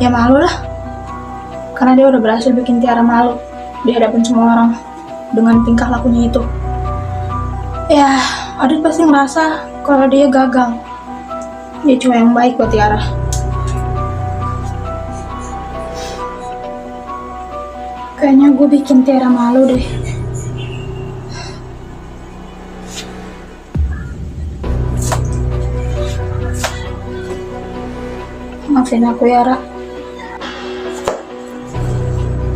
Ya malu lah, karena dia udah berhasil bikin Tiara malu di hadapan semua orang dengan tingkah lakunya itu. Ya, Adit pasti ngerasa kalau dia gagal. Dia cuma yang baik buat Tiara. Kayaknya gue bikin Tiara malu deh. Maafin aku ya, Ra.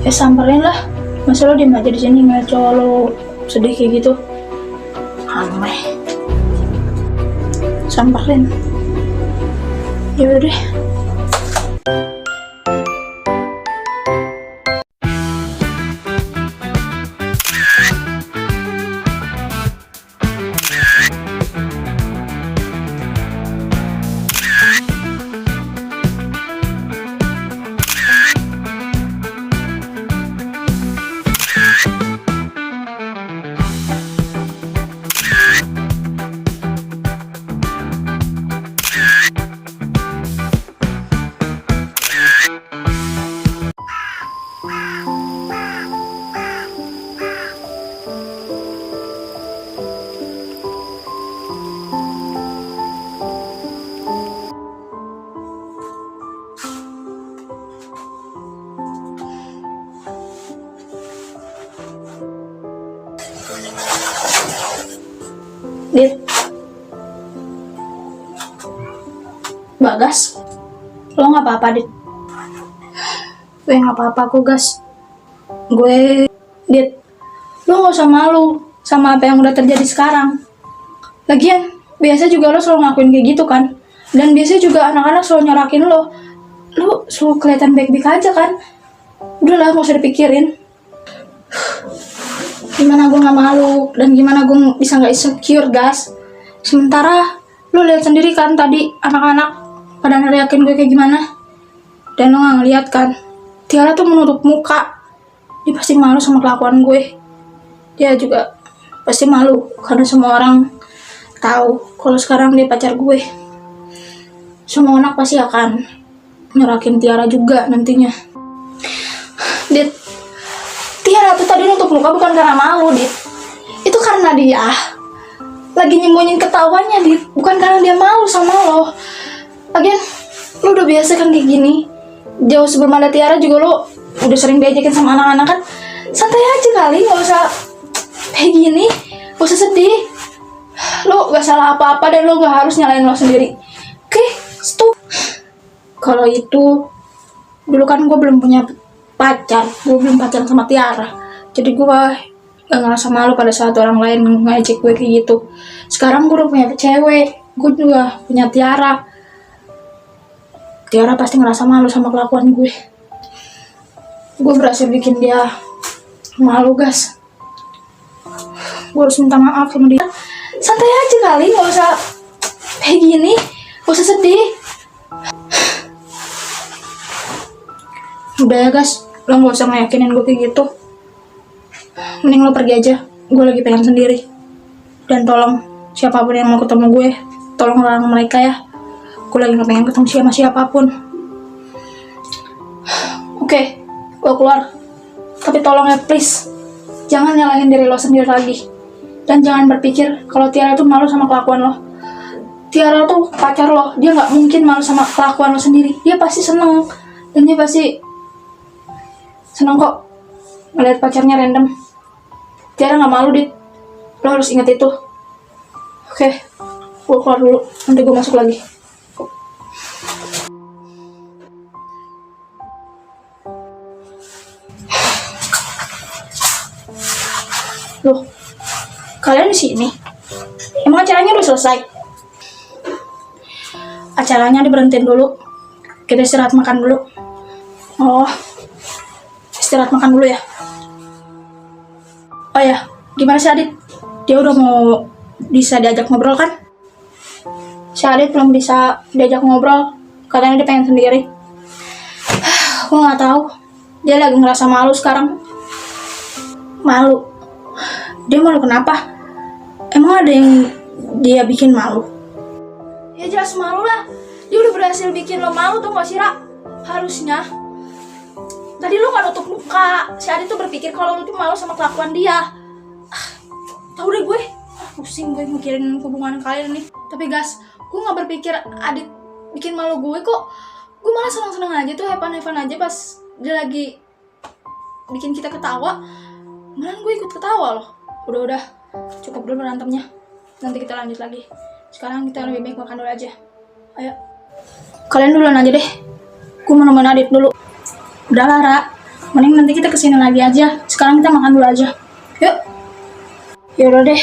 Ya samperin lah. Masa lo diem aja di sini ngeliat cowok lo sedih kayak gitu? Aneh. Samperin. Ya udah deh. Dit, Bagas, lo nggak apa-apa, Dit? Gue nggak apa-apa kok, Gas. Dit, lo nggak usah malu sama apa yang udah terjadi sekarang. Lagian, biasa juga lo selalu ngakuin kayak gitu kan? Dan biasa juga anak-anak selalu nyorakin lo. Lo selalu kelihatan baik-baik aja kan? Udahlah, nggak usah dipikirin. Gimana gue gak malu dan gimana gue bisa gak insecure, Gas. Sementara lo lihat sendiri kan tadi anak-anak pada neriakin gue kayak gimana, dan lo gak ngeliat kan Tiara tuh menutup muka. Dia pasti malu sama kelakuan gue. Dia juga pasti malu karena semua orang tahu kalau sekarang dia pacar gue. Semua anak pasti akan nyerakin Tiara juga nantinya. Dit, Tiara tuh tadi nutup muka bukan karena malu, Dit. Itu karena dia lagi nyembunyiin ketawanya, Dit. Bukan karena dia malu sama lo. Lagian, lo udah biasa kan kayak gini. Jauh sebelum ada Tiara juga lo udah sering diajakin sama anak-anak kan. Santai aja kali, gak usah kayak gini. Gak usah sedih. Lo gak salah apa-apa dan lo gak harus nyalain lo sendiri. Oke, stop. Kalau itu, dulu kan gue belum punya pacar, gue belum pacaran sama Tiara, jadi gue gak ngerasa malu pada saat orang lain ngajak gue kayak gitu. Sekarang gue udah punya cewek, gue juga punya Tiara. Tiara pasti ngerasa malu sama kelakuan gue. Gue berhasil bikin dia malu, Gas. Gue harus minta maaf sama dia. Santai aja kali, gak usah kayak gini, gak usah sedih. Udah ya, Gas, lo gak usah ngeyakinin gue kayak gitu. Mending lo pergi aja, gue lagi pengen sendiri. Dan tolong siapapun yang mau ketemu gue, tolong larang mereka ya. Gue lagi gak pengen ketemu sama siapapun. Oke, gue keluar. Tapi tolong ya, please, jangan nyalahin diri lo sendiri lagi. Dan jangan berpikir kalau Tiara tuh malu sama kelakuan lo. Tiara tuh pacar lo, dia gak mungkin malu sama kelakuan lo sendiri. Dia pasti seneng, dan dia pasti seneng kok ngeliat pacarnya random. Tiara gak malu, Dit. Lo harus ingat itu. Oke, gue keluar dulu, nanti gue masuk lagi. Loh, kalian di sini? Emang acaranya udah selesai? Acaranya diberhentiin dulu. Kita istirahat makan dulu. Oh, istirahat makan dulu ya. Oh ya, gimana si Adit? Dia udah mau bisa diajak ngobrol kan? Si Adit belum bisa diajak ngobrol, katanya dia pengen sendiri. Aku nggak tahu. Dia lagi ngerasa malu sekarang. Malu. Dia malu kenapa? Emang ada yang dia bikin malu? Ya jelas malu lah. Dia udah berhasil bikin lo malu tuh gak sih, Ra? Harusnya tadi lu gak nutup muka. Si Adit tuh berpikir kalau lu tuh malu sama kelakuan dia. Tahu deh gue, pusing gue mikirin hubungan kalian nih. Tapi guys, gue gak berpikir Adit bikin malu gue kok. Gue malah seneng-seneng aja tuh, hepan-hepan aja pas dia lagi bikin kita ketawa. Malah gue ikut ketawa loh. Udah, cukup dulu berantemnya. Nanti kita lanjut lagi. Sekarang kita lebih baik makan dulu aja. Ayo, kalian duluan aja deh. Gue mau nemenin Adit dulu. Udah lah, Ra. Mending nanti kita kesini lagi aja. Sekarang kita makan dulu aja. Yuk. Yaudah deh.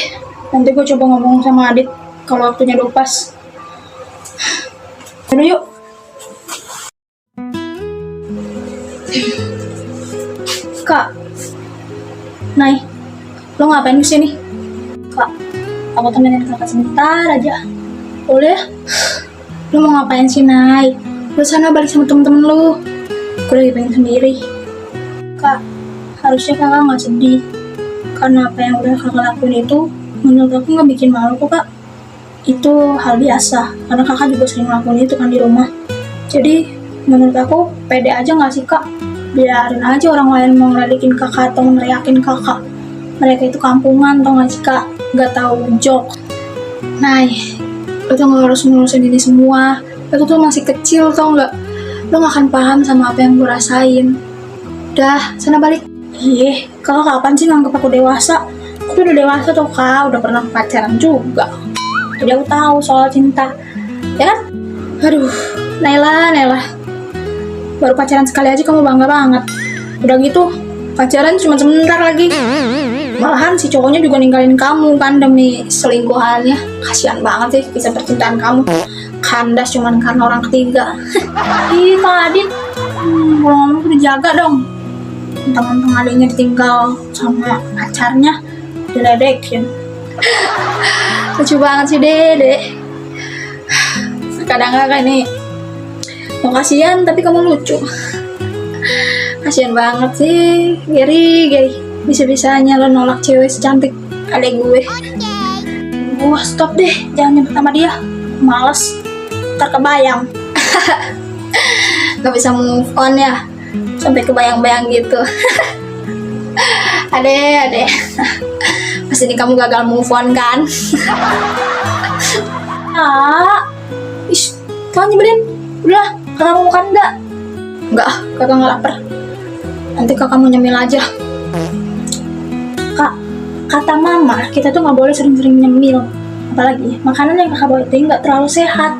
Nanti gue coba ngomong sama Adit kalau waktunya udah pas. Yaudah yuk. Kak. Nay. Lo ngapain kesini? Kak. Aku temenin kakak sebentar aja. Boleh? Lo mau ngapain sih, Nay? Lo sana balik sama temen-temen lo. Gue lagi pengen sendiri. Kak, harusnya kakak gak sedih. Karena apa yang udah kakak lakuin itu, menurut aku gak bikin malu kok, Kak. Itu hal biasa, karena kakak juga sering ngelakuin itu kan di rumah. Jadi, menurut aku, pede aja gak sih, Kak? Biarin aja orang lain mau ngeledekin kakak atau neriakin kakak. Mereka itu kampungan, tau gak sih, Kak? Gak tahu joke. Nah, lo tuh gak harus ngurusin ini semua. Lo tuh masih kecil, tau gak? Lo gak akan paham sama apa yang gue rasain. Udah, sana balik. Ih, kakak kapan sih nganggep aku dewasa? Aku tuh udah dewasa tuh, Kak. Udah pernah pacaran juga. Jadi aku tahu soal cinta. Ya kan? Aduh, Naila. Baru pacaran sekali aja kamu bangga banget. Udah gitu, pacaran cuma sebentar lagi. Malahan si cowoknya juga ninggalin kamu kan demi selingkuhannya. Kasian banget sih kisah percintaan kamu. Kandas cuman karena orang ketiga. Ih, Kak Adit, kalau ngomong udah jaga dong. Mentang-mentang adiknya ditinggal sama pacarnya, diledekin. Lucu banget sih Dede. Kadang-kadang ini mau kasihan tapi kamu lucu. Kasian banget sih, Gary. Bisa-bisanya lo nolak cewek secantik adek gue. Wah, stop deh, jangan nyebut sama dia. Males. Ntar kebayang. Gak bisa move on ya, sampai kebayang-bayang gitu. Ade pasti ini kamu gagal move on kan? Kalian nyebelin. Udah, kakak mau makan enggak? Enggak, kakak gak lapar. Nanti kakak mau nyemil aja. Kak, kata mama kita tuh gak boleh sering-sering nyemil. Apalagi makanan yang kakak bawa itu gak terlalu sehat.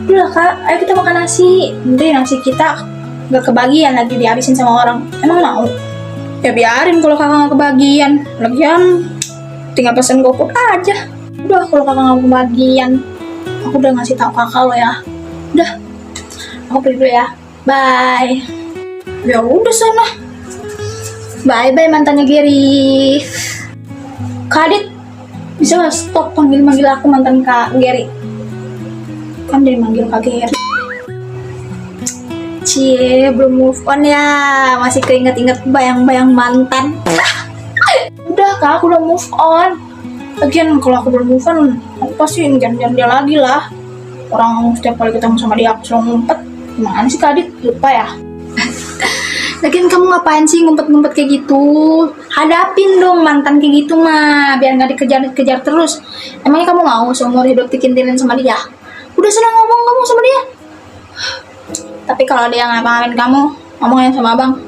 Udah Kak, ayo kita makan nasi. Nanti nasi kita gak kebagian lagi dihabisin sama orang. Emang mau? Ya biarin kalau kakak gak kebagian. Lagian tinggal pesen GoFood aja. Udah, kalau kakak gak kebagian, aku udah ngasih tahu kakak lo ya. Udah, aku pergi dulu ya. Bye. Ya udah sana. Bye mantannya Gary. Kak Adit, bisa gak stop manggil aku mantan Kak Gary? Kan dia manggil Kak Gary. Cie, belum move on ya. Masih keinget-inget bayang-bayang mantan. Udah Kak, aku udah move on. Lagian kalau aku belum move on, aku pasti ngejar-ngejar dia lagi lah. Orang setiap kali ketemu sama dia aku selalu ngumpet. Gimana sih Kak Adit? Lupa ya? Lagian kamu ngapain sih ngumpet-ngumpet kayak gitu? Hadapin dong mantan kayak gitu mah, biar gak dikejar-kejar terus. Emangnya kamu mau seumur hidup dikintilin sama dia? Udah senang ngomong kamu sama dia. Tapi kalau dia ngapain kamu, ngomongin sama abang.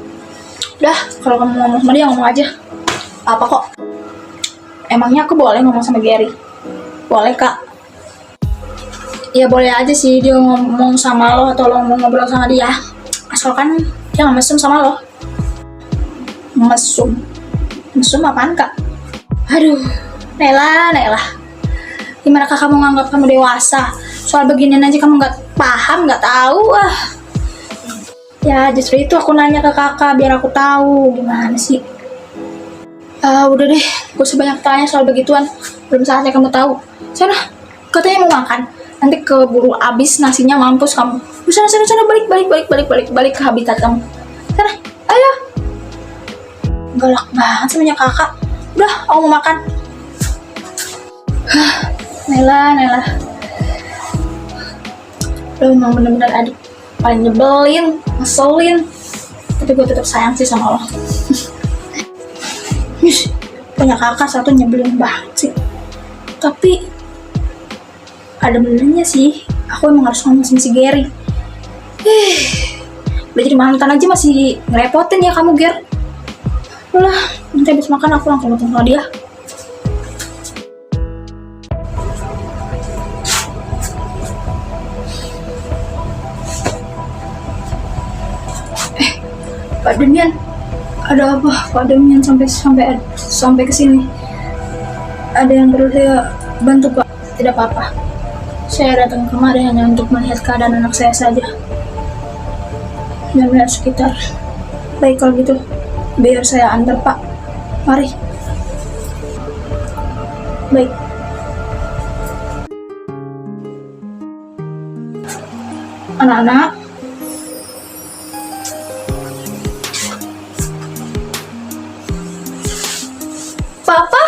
Udah, kalau kamu ngomong sama dia, ngomong aja. Apa kok? Emangnya aku boleh ngomong sama Gary? Boleh Kak. Ya boleh aja sih dia ngomong sama lo atau lo mau ngobrol sama dia. Asalkan dia gak mesum sama lo. Mesum? Mesum apaan Kak? Aduh, Nela. Gimana Kak kamu nganggap kamu dewasa? Soal beginian aja kamu gak paham, gak tahu. Ya justru itu aku nanya ke kakak biar aku tahu gimana sih. Udah deh, gak usah banyak tanya soal begituan. Belum saatnya kamu tahu. Sana, katanya mau makan. Nanti keburu abis nasinya, mampus kamu. Sana, balik ke habitat kamu. Sana, ayo. Galak banget semuanya kakak. Udah, aku mau makan. Nela. Lo memang benar-benar adik paling nyebelin, ngeselin. Tapi gue tetap sayang sih sama lo. Punya kakak satu nyebelin banget sih. Tapi ada benernya sih, aku emang harus ngomong sama si Gary. Udah jadi mantan aja masih ngerepotin ya kamu, Ger. Udah, nanti habis makan aku langsung ketemu sama dia. Pak Demian, ada apa? Pak Demian sampai ke sini. Ada yang perlu saya bantu, Pak? Tidak apa-apa. Saya datang kemari hanya untuk melihat keadaan anak saya saja. Dan melihat sekitar. Baik kalau gitu, biar saya antar, Pak. Mari. Baik. Anak-anak, Papa,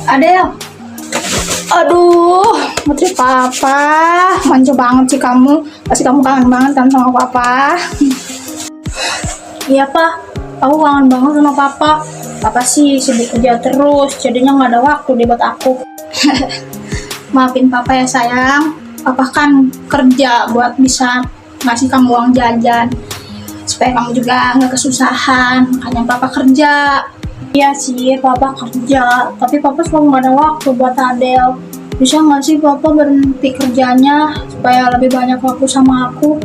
Adel. Aduh, putri Papa, manja banget sih kamu. Pasti kamu kangen banget kan sama Papa. Iya, Pak, aku kangen banget sama Papa. Papa sih sibuk kerja terus, jadinya nggak ada waktu deh buat aku. Maafin Papa ya sayang. Papa kan kerja buat bisa ngasih kamu uang jajan, supaya kamu juga nggak kesusahan. Makanya Papa kerja. Iya sih, Papa kerja, tapi Papa selalu nggak ada waktu buat Adel. Bisa nggak sih Papa berhenti kerjanya supaya lebih banyak waktu sama aku?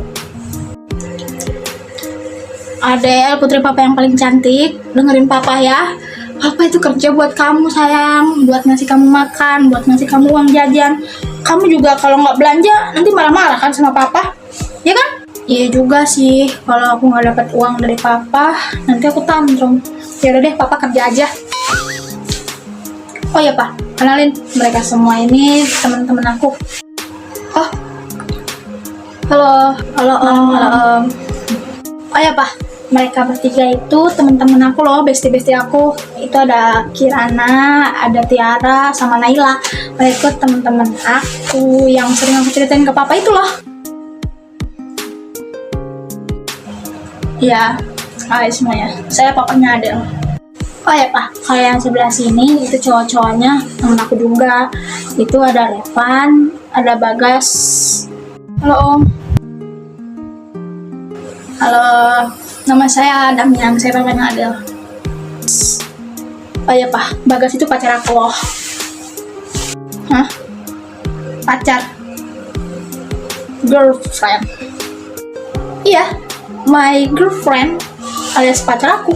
Adel, putri Papa yang paling cantik, dengerin Papa ya. Papa itu kerja buat kamu sayang, buat ngasih kamu makan, buat ngasih kamu uang jajan. Kamu juga kalau nggak belanja nanti marah-marah kan sama Papa, ya kan? Iya juga sih, kalau aku nggak dapat uang dari Papa, nanti aku tantrum. Ya udah deh, Papa kerja aja. Oh ya Pak, kenalin, mereka semua ini teman-teman aku. Oh, halo Om. Oh ya Pak, mereka bertiga itu teman-teman aku loh, bestie aku. Itu ada Kirana, ada Tiara, sama Naila. Mereka teman-teman aku yang sering aku ceritain ke Papa itu loh. Ya, hai semuanya. Saya papanya Adel. Oh ya Pak, kalau yang sebelah sini itu cowok-cowoknya temen aku juga. Itu ada Revan, ada Bagas. Halo Om. Halo, nama saya Damian, saya papanya Adel. Oh ya Pak, Bagas itu pacar aku loh. Hah? Pacar? Girlfriend? Iya, my girlfriend alias pacar aku.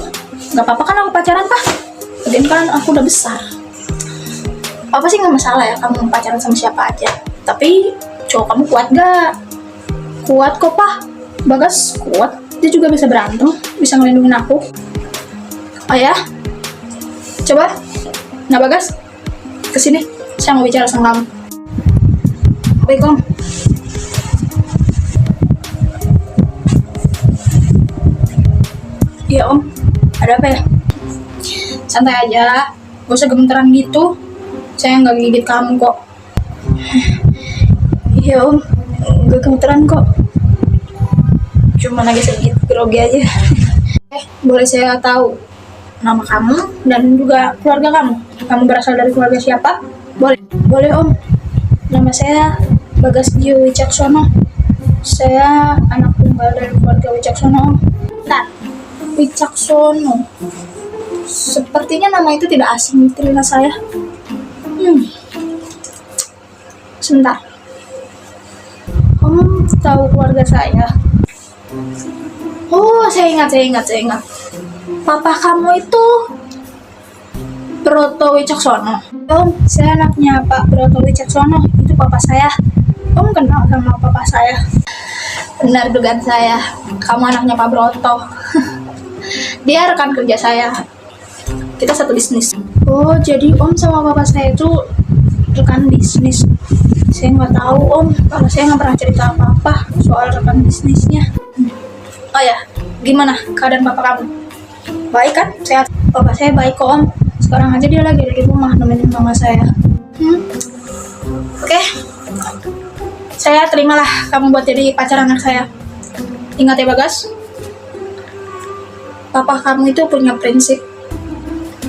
Gak apa-apa kan aku pacaran, Pak? Lagian kan aku udah besar. Apa sih gak masalah ya kamu pacaran sama siapa aja. Tapi cowok kamu kuat gak? Kuat kok, Pak. Bagas kuat. Dia juga bisa berantem, bisa ngelindungin aku. Oh ya? Coba. Nah Bagas, kesini. Saya mau bicara sama kamu. Baik, Om. Iya Om, ada apa ya? Santai aja, gak usah gemeteran gitu. Saya nggak gigit kamu kok. Iya Om, gak gemeteran kok. Cuma lagi sedikit grogi aja. Boleh saya tahu nama kamu dan juga keluarga kamu? Kamu berasal dari keluarga siapa? Boleh Om. Nama saya Bagas Gio Wicaksono. Saya anak tunggal dari keluarga Wicaksono Om. Nah, Wicaksono. Sepertinya nama itu tidak asing di telinga saya. Sebentar. Om tahu keluarga saya? Oh, saya ingat. Papa kamu itu Broto Wicaksono. Om, saya anaknya Pak Broto Wicaksono. Itu papa saya. Om kenal sama papa saya? Benar dugaan saya. Kamu anaknya Pak Broto. Dia rekan kerja saya. Kita satu bisnis. Oh, jadi Om sama papa saya itu rekan bisnis. Saya nggak tahu Om, karena saya nggak pernah cerita apa-apa soal rekan bisnisnya. Oh ya, gimana keadaan papa kamu? Baik kan? Sehat? Papa saya baik kok Om. Sekarang aja dia lagi ada di rumah nemenin mama saya. Oke. Saya terimalah kamu buat jadi pacar anak saya. Ingat ya Bagas, papa kamu itu punya prinsip.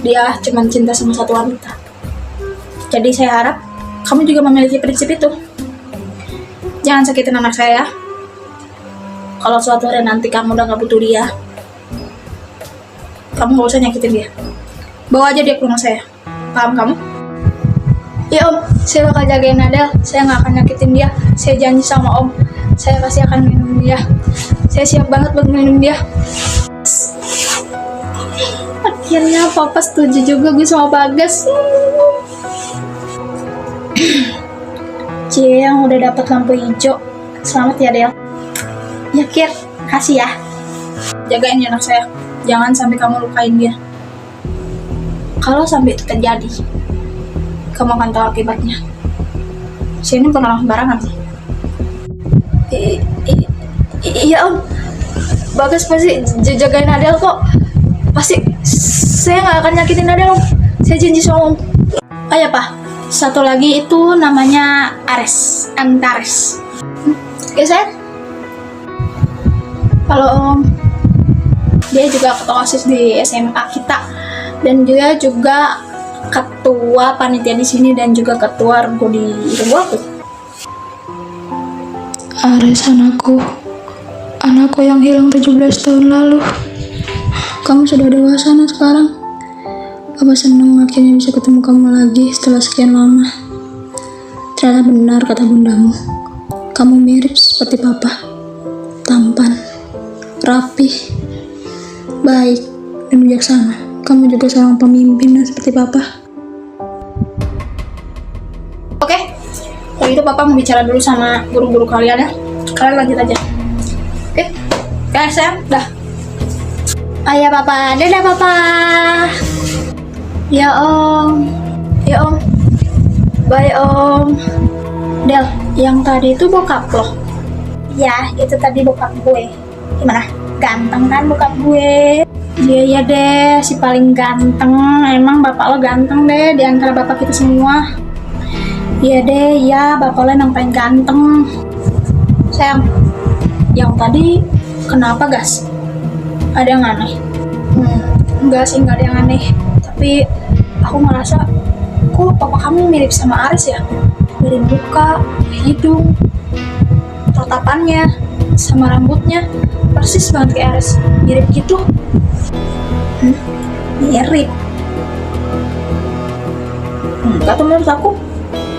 Dia cuma cinta sama satu wanita. Jadi saya harap kamu juga memiliki prinsip itu. Jangan sakitin anak saya ya. Kalau suatu hari nanti kamu udah gak butuh dia, kamu gak usah nyakitin dia. Bawa aja dia ke rumah saya. Paham kamu? Ya Om, saya bakal jagain Adel. Saya gak akan nyakitin dia. Saya janji sama Om, saya pasti akan minum dia. Saya siap banget buat minum dia. Akhirnya papa setuju juga gue sama Bagas. Cie yang udah dapat lampu hijau. Selamat ya Del. Ya Kir, kasih ya. Jagain ya anak saya. Jangan sampai kamu lukain dia. Kalau sampai itu terjadi, kamu akan tahu akibatnya. Saya ini bukan orang sembarangan sih. Iya Om, Bagas pasti jagain Adel kok. Pasti saya nggak akan nyakitin Adel Om. Saya janji sama Om. Oh ya Pak, satu lagi itu namanya Ares, Antares. Ya saya? Halo Om. Dia juga ketua OSIS di SMA kita dan dia juga ketua panitia di sini dan juga ketua regu di regu aku. Ares anakku yang hilang 17 tahun lalu. Kamu sudah dewasa nah sekarang. Papa senang akhirnya bisa ketemu kamu lagi setelah sekian lama. Ternyata benar kata bundamu. Kamu mirip seperti papa. Tampan, rapih, baik, dan bijaksana. Kamu juga seorang pemimpin seperti papa. Oke, kalau gitu papa mau bicara dulu sama guru-guru kalian ya. Kalian lanjut aja. Oke, guys sayang, dah. Ayah papa, dadah papa. Ya Om, ya Om, bye Om. Del, yang tadi itu bokap loh. Ya, itu tadi bokap gue. Gimana? Ganteng kan bokap gue? Iya deh, si paling ganteng. Emang bapak lo ganteng deh di antara bapak kita semua. Iya deh, ya bapak lo yang paling ganteng. Sayang, yang tadi kenapa Gas? Ada yang aneh? Enggak sih, enggak ada yang aneh. Tapi aku merasa, kok papa kamu mirip sama Aris ya? Dari muka, hidung, tatapannya, sama rambutnya, persis banget kayak Aris. Mirip gitu. Mirip. Enggak tuh menurut aku,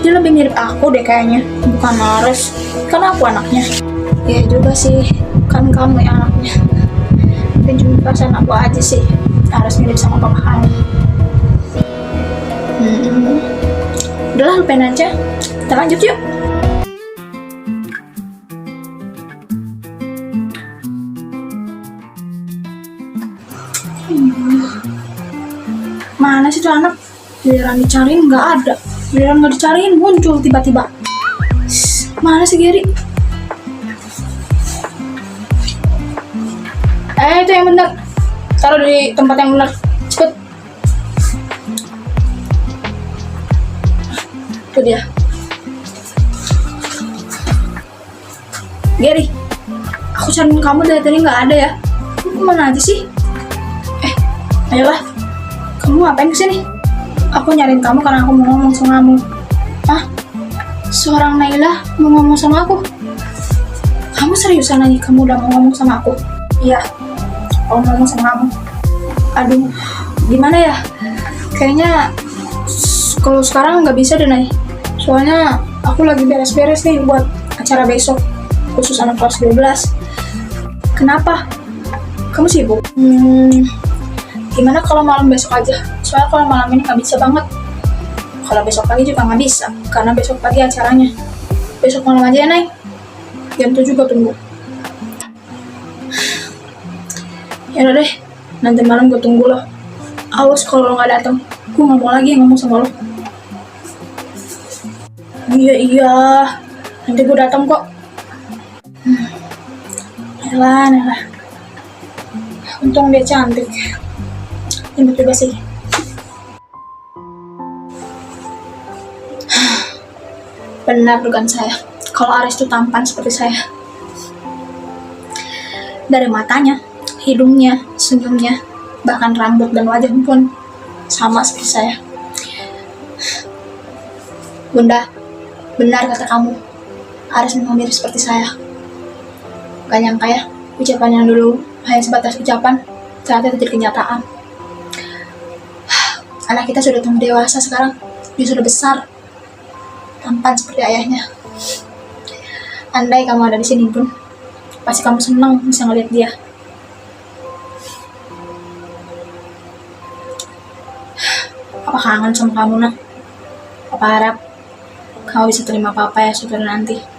dia lebih mirip aku deh kayaknya, bukan Aris. Karena aku anaknya. Ya juga sih, kan kamu yang anaknya. Mungkin cuma perasaan aku aja sih, Aris mirip sama papa kamu. Udahlah, lupain aja. Kita lanjut yuk. Mana sih tuh anak? Giliran dicariin nggak ada, giliran nggak dicariin muncul tiba-tiba. Mana sih Gary? Itu yang benar. Taruh di tempat yang benar. Cepet. Itu dia. Gary, aku cariin kamu dari tadi nggak ada ya. Kemana aja sih? Ayolah, kamu ngapain kesini? Aku nyariin kamu karena aku mau ngomong sama kamu. Hah? Seorang Naila mau ngomong sama aku? Kamu seriusan nih kamu udah mau ngomong sama aku? Iya, aku mau ngomong sama kamu. Aduh, gimana ya? Kayaknya kalau sekarang nggak bisa deh, Nay. Soalnya aku lagi beres-beres nih buat acara besok, khusus anak kelas 12. Kenapa? Kamu sibuk? Gimana kalau malam besok aja? Soalnya kalau malam ini nggak bisa banget. Kalau besok pagi juga nggak bisa, karena besok pagi acaranya. Besok malam aja ya, Nay. Jam 7 gue tunggu. Ya udah deh, nanti malam gue tunggu lo. Awas kalau lo nggak datang, gue nggak mau lagi ngomong sama lo. Iya, nanti gue datang kok. Nelah. Untung dia cantik. Imut juga sih. Benar dugaan saya. kalau Aris itu tampan seperti saya. Dari matanya, hidungnya, senyumnya, bahkan rambut dan wajah pun sama seperti saya. Bunda, benar kata kamu, Aris memang mirip seperti saya. Gak nyangka ya, ucapan yang dulu hanya sebatas ucapan, ternyata itu jadi kenyataan. Anak kita sudah tumbuh dewasa sekarang, dia sudah besar, tampan seperti ayahnya. Andai kamu ada di sini pun, pasti kamu senang bisa ngeliat dia. Papa kangen sama kamu, nak. Papa harap kamu bisa terima papa ya suatu nanti.